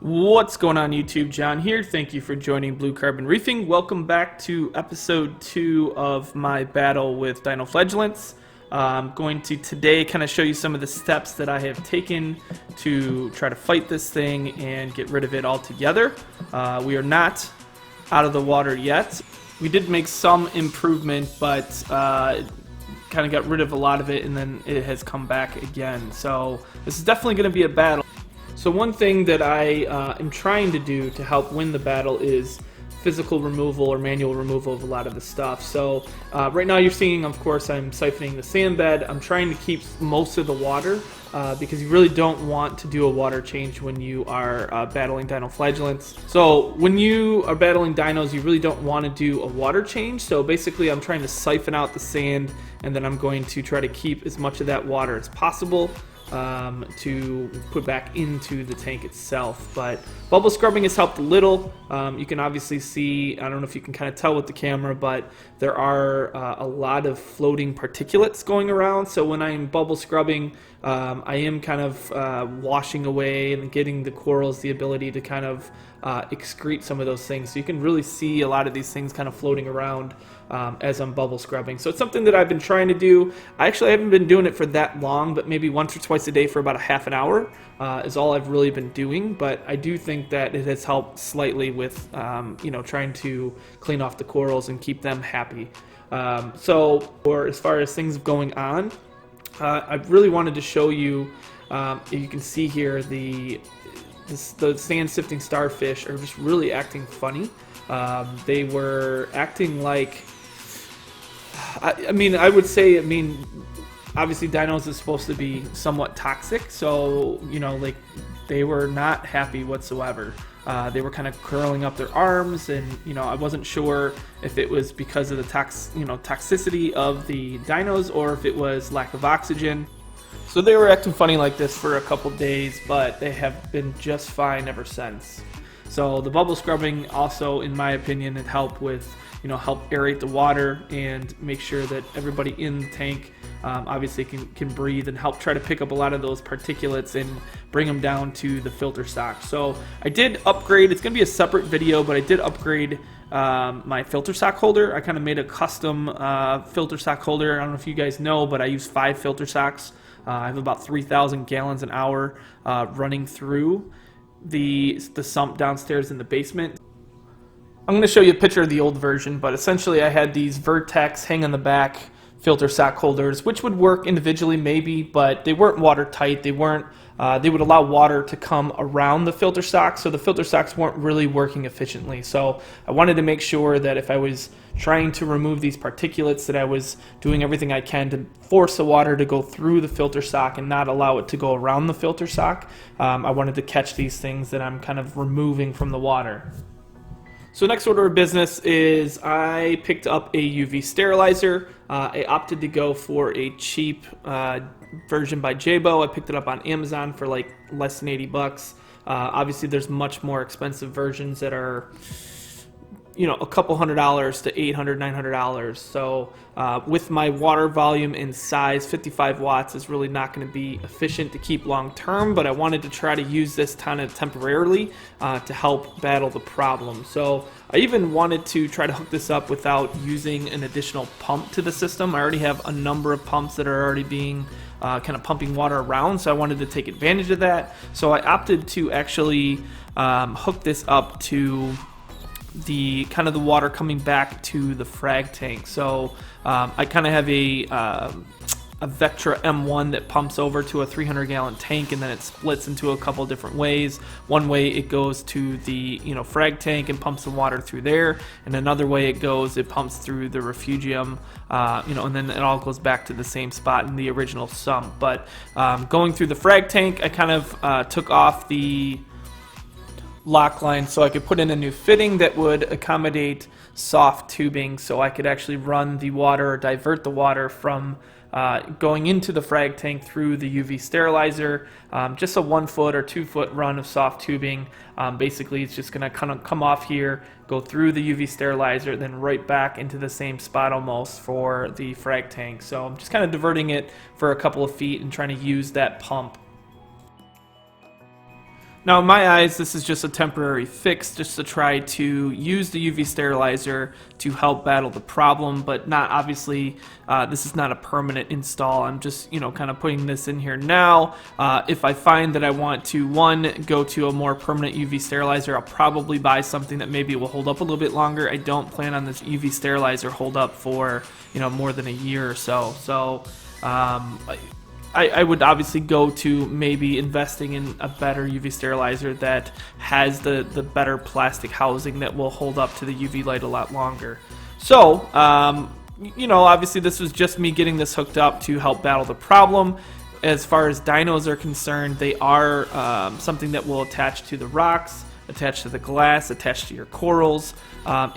What's going on YouTube? John here. Thank you for joining Blue Carbon Reefing. Welcome back to episode 2 of my battle with Dino flagellants. I'm going to today kind of show you some of the steps that I have taken to try to fight this thing and get rid of it altogether. We are not out of the water yet. We did make some improvement, but kind of got rid of a lot of it and then it has come back again. So this is definitely going to be a battle. So one thing that I am trying to do to help win the battle is physical removal or manual removal of a lot of the stuff. So right now you're seeing, of course, I'm siphoning the sand bed. I'm trying to keep most of the water because you really don't want to do a water change when you are battling dino flagellants. So when you are battling dinos, you really don't want to do a water change. So basically I'm trying to siphon out the sand, and then I'm going to try to keep as much of that water as possible to put back into the tank itself. But bubble scrubbing has helped a little. You can obviously see, I don't know if you can kind of tell with the camera, but there are a lot of floating particulates going around. So when I'm bubble scrubbing, I am kind of washing away and getting the corals the ability to kind of excrete some of those things. So you can really see a lot of these things kind of floating around as I'm bubble scrubbing. So it's something that I've been trying to do. I actually haven't been doing it for that long, but maybe once or twice a day for about a half an hour is all I've really been doing. But I do think that it has helped slightly with trying to clean off the corals and keep them happy. Or as far as things going on, I really wanted to show you. You can see here the sand sifting starfish are just really acting funny. They were acting like, I would say, obviously dinos is supposed to be somewhat toxic, so, like, they were not happy whatsoever. They were kind of curling up their arms, and, I wasn't sure if it was because of the toxicity of the dinos or if it was lack of oxygen. So they were acting funny like this for a couple days, but they have been just fine ever since. So the bubble scrubbing also, in my opinion, it helped with, help aerate the water and make sure that everybody in the tank obviously can breathe and help try to pick up a lot of those particulates and bring them down to the filter stock. So I did upgrade. It's going to be a separate video, but I did upgrade my filter stock holder. I kind of made a custom filter stock holder. I don't know if you guys know, but I use 5 filter stocks. I have about 3,000 gallons an hour running through the sump downstairs in the basement. I'm going to show you a picture of the old version, but essentially I had these Vertex hang on the back filter stock holders, which would work individually maybe, but they weren't watertight. They weren't. They would allow water to come around the filter stock, so the filter stocks weren't really working efficiently. So I wanted to make sure that if I was trying to remove these particulates, that I was doing everything I can to force the water to go through the filter stock and not allow it to go around the filter stock. I wanted to catch these things that I'm kind of removing from the water. So next order of business is I picked up a UV sterilizer. I opted to go for a cheap version by Jabo. I picked it up on Amazon for like less than 80 bucks. Obviously there's much more expensive versions that are a couple $100s to $800, $900. So with my water volume and size, 55 watts is really not going to be efficient to keep long term, but I wanted to try to use this kind of temporarily to help battle the problem. So I even wanted to try to hook this up without using an additional pump to the system. I already have a number of pumps that are already being kind of pumping water around, so I wanted to take advantage of that. So I opted to actually hook this up to the kind of the water coming back to the frag tank. So I kind of have a Vectra M1 that pumps over to a 300-gallon tank, and then it splits into a couple different ways. One way it goes to the frag tank and pumps the water through there, and another way it pumps through the refugium, and then it all goes back to the same spot in the original sump. But going through the frag tank, I kind of took off the lock line so I could put in a new fitting that would accommodate soft tubing, so I could actually run the water or divert the water from going into the frag tank through the UV sterilizer. Just a 1 foot or 2 foot run of soft tubing. Basically it's just going to kind of come off here, go through the UV sterilizer, then right back into the same spot almost for the frag tank. So I'm just kind of diverting it for a couple of feet and trying to use that pump. Now, in my eyes, this is just a temporary fix just to try to use the UV sterilizer to help battle the problem, but not obviously, this is not a permanent install. I'm just, kind of putting this in here now. If I find that I want to, one, go to a more permanent UV sterilizer, I'll probably buy something that maybe will hold up a little bit longer. I don't plan on this UV sterilizer hold up for, more than a year or so. So, I would obviously go to maybe investing in a better UV sterilizer that has the better plastic housing that will hold up to the UV light a lot longer. So, obviously this was just me getting this hooked up to help battle the problem. As far as dinos are concerned, they are something that will attach to the rocks, attach to the glass, attach to your corals.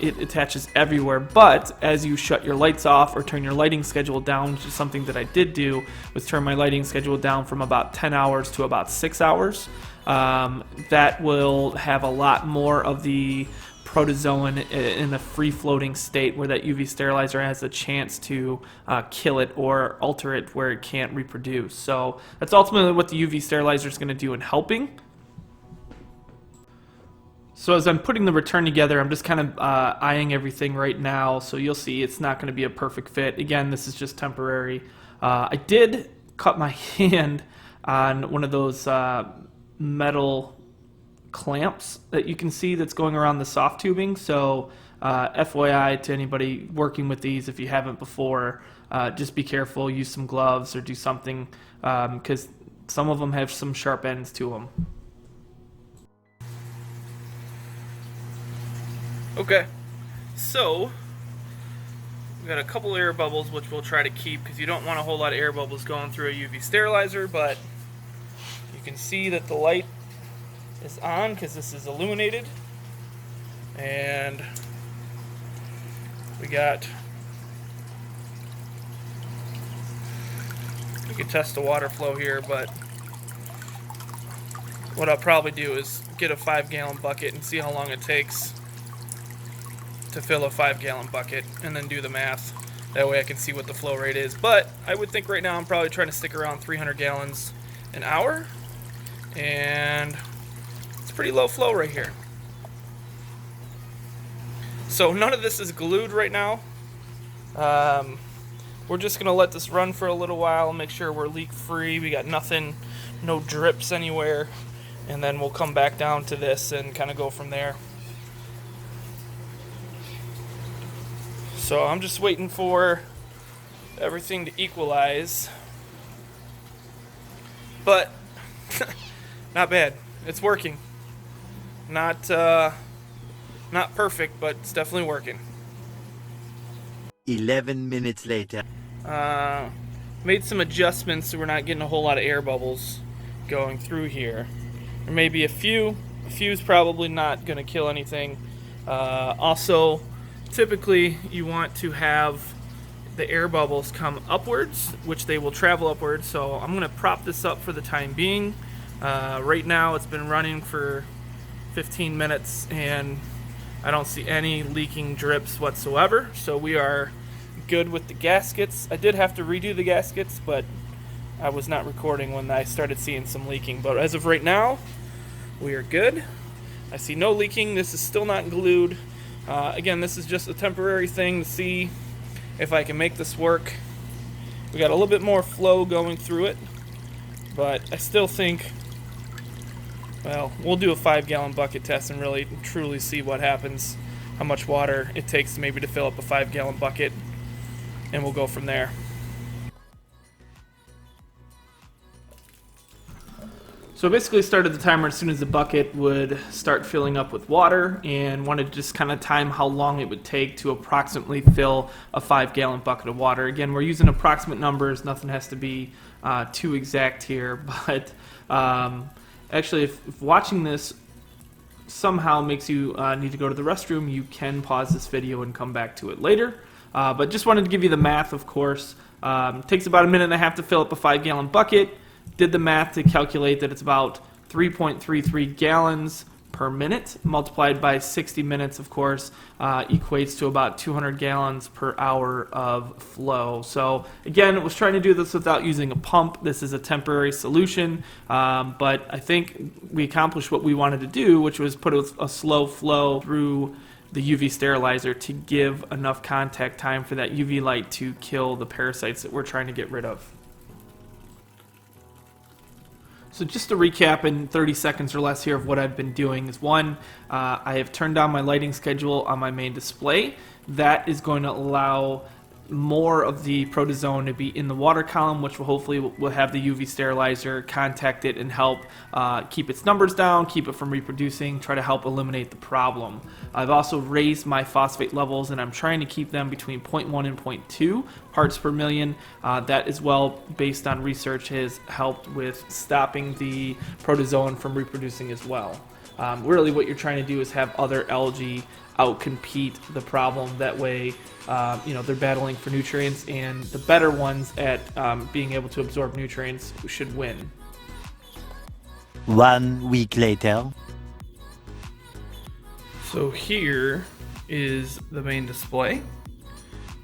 It attaches everywhere, but as you shut your lights off or turn your lighting schedule down, which is something that I did do, was turn my lighting schedule down from about 10 hours to about 6 hours. That will have a lot more of the protozoan in a free-floating state where that UV sterilizer has a chance to kill it or alter it where it can't reproduce. So that's ultimately what the UV sterilizer is going to do in helping. So as I'm putting the return together, I'm just kind of eyeing everything right now. So you'll see it's not going to be a perfect fit. Again, this is just temporary. I did cut my hand on one of those metal clamps that you can see that's going around the soft tubing. So FYI to anybody working with these, if you haven't before, just be careful, use some gloves or do something because some of them have some sharp ends to them. Okay, so we've got a couple air bubbles which we'll try to keep because you don't want a whole lot of air bubbles going through a UV sterilizer, but you can see that the light is on because this is illuminated, and we can test the water flow here, but what I'll probably do is get a 5-gallon bucket and see how long it takes to fill a 5-gallon bucket and then do the math. That way I can see what the flow rate is. But I would think right now I'm probably trying to stick around 300 gallons an hour, and it's pretty low flow right here. So none of this is glued right now. We're just gonna let this run for a little while, make sure we're leak free, we got nothing, no drips anywhere, and then we'll come back down to this and kind of go from there. So I'm just waiting for everything to equalize, but not bad. It's working. Not perfect, but it's definitely working. 11 minutes later. Made some adjustments so we're not getting a whole lot of air bubbles going through here. There may be a few. A few's probably not going to kill anything. Also, typically you want to have the air bubbles come upwards, which they will travel upwards. So I'm going to prop this up for the time being. Right now it's been running for 15 minutes and I don't see any leaking drips whatsoever. So we are good with the gaskets. I did have to redo the gaskets, but I was not recording when I started seeing some leaking. But as of right now, we are good. I see no leaking. This is still not glued. Again, this is just a temporary thing to see if I can make this work. We got a little bit more flow going through it, but I still think, well, we'll do a 5-gallon bucket test and really truly see what happens, how much water it takes maybe to fill up a 5-gallon bucket, and we'll go from there. So I basically started the timer as soon as the bucket would start filling up with water and wanted to just kind of time how long it would take to approximately fill a 5-gallon bucket of water. Again, we're using approximate numbers. Nothing has to be too exact here. But actually, if watching this somehow makes you need to go to the restroom, you can pause this video and come back to it later. But just wanted to give you the math, of course. It takes about a minute and a half to fill up a 5-gallon bucket. Did the math to calculate that it's about 3.33 gallons per minute, multiplied by 60 minutes, of course, equates to about 200 gallons per hour of flow. So again, it was trying to do this without using a pump. This is a temporary solution, but I think we accomplished what we wanted to do, which was put a slow flow through the UV sterilizer to give enough contact time for that UV light to kill the parasites that we're trying to get rid of. So just to recap in 30 seconds or less here of what I've been doing is one, I have turned on my lighting schedule on my main display. That is going to allow more of the protozoan to be in the water column, which will hopefully will have the UV sterilizer contact it and help keep its numbers down, keep it from reproducing, try to help eliminate the problem. I've also raised my phosphate levels, and I'm trying to keep them between 0.1 and 0.2 parts per million. That as well, based on research, has helped with stopping the protozoan from reproducing as well. Really what you're trying to do is have other algae outcompete the problem. That way, they're battling for nutrients, and the better ones at being able to absorb nutrients should win. 1 week later. So here is the main display.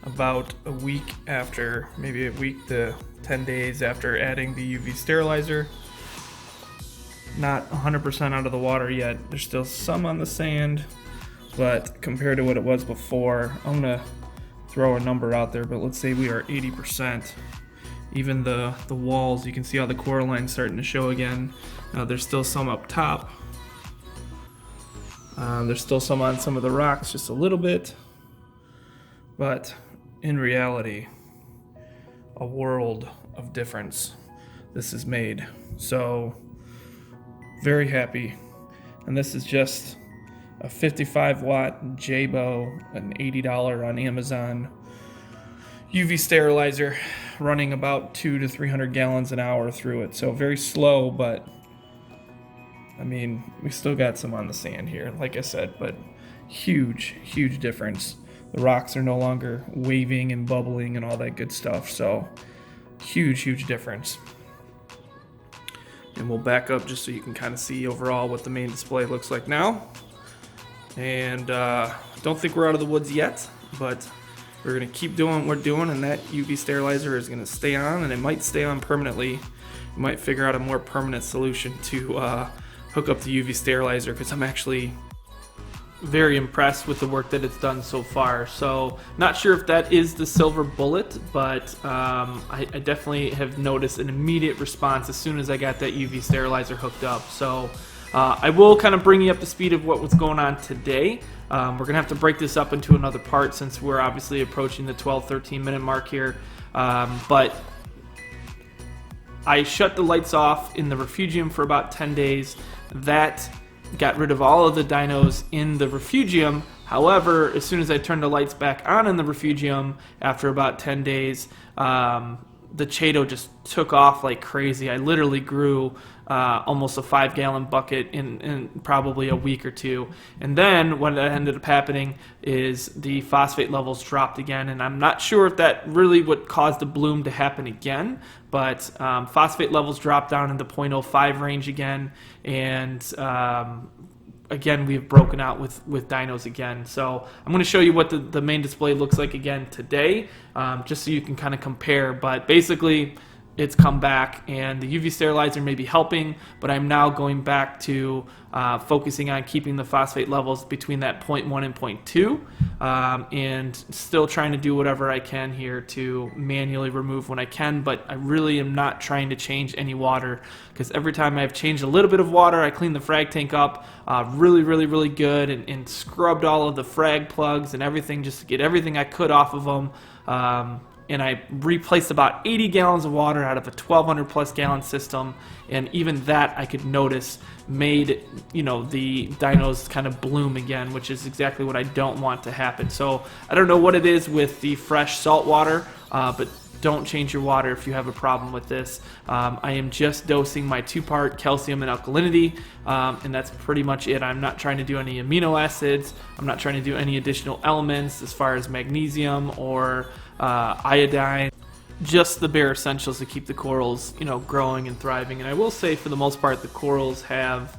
About a week after, maybe a week to 10 days after adding the UV sterilizer. Not 100% out of the water yet. There's still some on the sand, but compared to what it was before, I'm gonna throw a number out there, but let's say we are 80%. Even the walls, you can see how the coralline's starting to show again. There's still some up top. There's still some on some of the rocks, just a little bit. But in reality, a world of difference this has made. So, very happy. And this is just a 55 watt Jabo, an $80 on Amazon UV sterilizer, running about 200 to 300 gallons an hour through it. So very slow, but I mean, we still got some on the sand here, like I said, but huge difference. The rocks are no longer waving and bubbling and all that good stuff. So huge difference. And we'll back up just so you can kind of see overall what the main display looks like now. And don't think we're out of the woods yet, but we're going to keep doing what we're doing, and that UV sterilizer is going to stay on, and it might stay on permanently. We might figure out a more permanent solution to hook up the UV sterilizer, because I'm actually very impressed with the work that it's done so far. So not sure if that is the silver bullet, but I definitely have noticed an immediate response as soon as I got that UV sterilizer hooked up. So I will kind of bring you up to speed of what was going on today. We're going to have to break this up into another part since we're obviously approaching the 12-13 minute mark here. But I shut the lights off in the refugium for about 10 days. That got rid of all of the dinos in the refugium. However, as soon as I turned the lights back on in the refugium after about 10 days, the Chaeto just took off like crazy. I literally grew almost a 5-gallon bucket in probably a week or two. And then what ended up happening is the phosphate levels dropped again, and I'm not sure if that really what caused the bloom to happen again, but phosphate levels dropped down in the 0.05 range again, and again, we've broken out with dinos again. So I'm going to show you what the main display looks like again today, just so you can kind of compare. But basically, it's come back, and the UV sterilizer may be helping, but I'm now going back to focusing on keeping the phosphate levels between that 0.1 and 0.2, and still trying to do whatever I can here to manually remove when I can, but I really am not trying to change any water, because every time I've changed a little bit of water, I cleaned the frag tank up really good, and scrubbed all of the frag plugs and everything just to get everything I could off of them. And I replaced about 80 gallons of water out of a 1,200 plus gallon system, and even that I could notice made the dinos kind of bloom again, which is exactly what I don't want to happen. So I don't know what it is with the fresh salt water, but don't change your water if you have a problem with this. I am just dosing my 2-part calcium and alkalinity, and that's pretty much it. I'm not trying to do any amino acids. I'm not trying to do any additional elements as far as magnesium or iodine. Just the bare essentials to keep the corals, growing and thriving. And I will say, for the most part, the corals have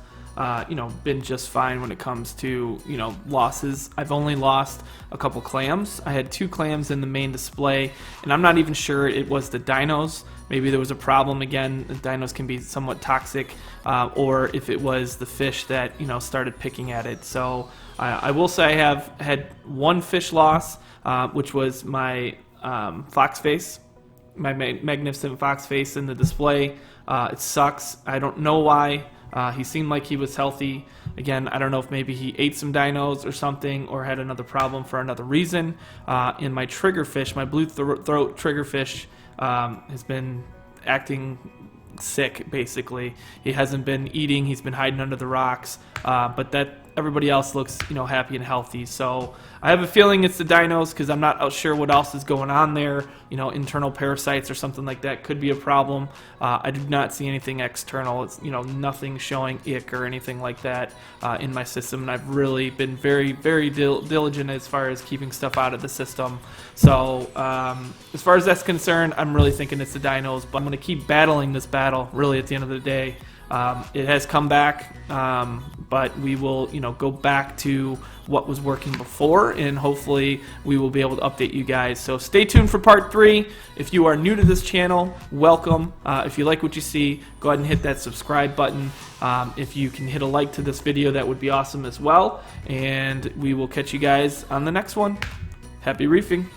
been just fine when it comes to, losses. I've only lost a couple clams. I had 2 clams in the main display, and I'm not even sure it was the dinos. Maybe there was a problem again. The dinos can be somewhat toxic, or if it was the fish that, started picking at it. So I will say I have had 1 fish loss, which was my fox face, my magnificent fox face in the display. It sucks. I don't know why. He seemed like he was healthy. Again, I don't know if maybe he ate some dinos or something, or had another problem for another reason. In my triggerfish, my blue throat triggerfish, has been acting sick, basically. He hasn't been eating. He's been hiding under the rocks. But that everybody else looks, happy and healthy. So I have a feeling it's the dinos, because I'm not sure what else is going on there. Internal parasites or something like that could be a problem. I did not see anything external. It's, nothing showing ick or anything like that in my system. And I've really been very, very diligent as far as keeping stuff out of the system. So as far as that's concerned, I'm really thinking it's the dinos. But I'm going to keep battling this battle, really, at the end of the day. It has come back, but we will, go back to what was working before, and hopefully we will be able to update you guys. So stay tuned for part 3. If you are new to this channel, welcome. If you like what you see, go ahead and hit that subscribe button. If you can hit a like to this video, that would be awesome as well. And we will catch you guys on the next one. Happy reefing.